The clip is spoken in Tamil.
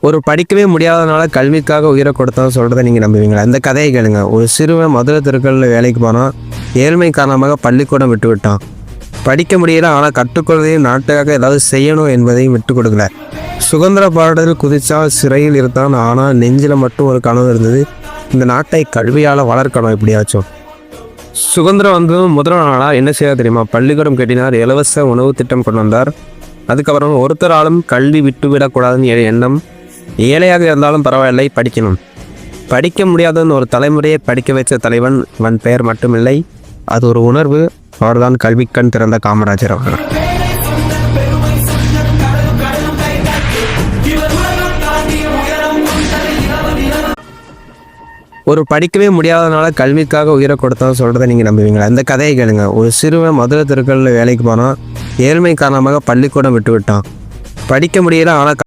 ஒரு படிக்கவே முடியாதனால கல்விக்காக உயிரை கொடுத்தான்னு சொல்கிறத நீங்கள் நம்புவீங்களா? இந்த கதையை கேளுங்க. ஒரு சிறுவன் மதுரை தெருக்களில் வேலைக்கு போனால் ஏழ்மை காரணமாக பள்ளிக்கூடம் விட்டு விட்டான். படிக்க முடியல, ஆனால் கற்றுக்கொள்வதையும் நாட்டுக்காக ஏதாவது செய்யணும் என்பதையும் விட்டு கொடுக்கல. சுதந்திர பாடல் குதிச்சால் சிறையில் இருந்தான், ஆனால் நெஞ்சில் மட்டும் ஒரு கனவு இருந்தது, இந்த நாட்டை கல்வியால் வளர்க்கணும் எப்படியாச்சும். சுதந்திரம் வந்து முதல் நாளாக என்ன செய்ய தெரியுமா? பள்ளிக்கூடம் கட்டினார், இலவச உணவு திட்டம் கொண்டு வந்தார். அதுக்கப்புறம் ஒருத்தராலும் கல்வி விட்டுவிடக்கூடாதுன்னு எண்ணம். ஏழையாக இருந்தாலும் பரவாயில்லை, படிக்கணும். படிக்க முடியாதன்னு ஒரு தலைமுறையை படிக்க வைத்த தலைவன் அவன் பெயர் மட்டுமில்லை, அது ஒரு உணர்வு. அவர்தான் கல்விக்கண் திறந்த காமராஜர் அவர்கள். ஒரு படிக்கவே முடியாதனால கல்விக்காக உயிரை கொடுத்தான்னு சொல்கிறத நீங்கள் நம்புவீங்களா? இந்த கதையை கேளுங்க. ஒரு சிறுவன் மதுரை தெருக்களில் வேலைக்கு போனால் ஏழ்மை காரணமாக பள்ளிக்கூடம் விட்டு விட்டான். படிக்க முடியல, ஆனால்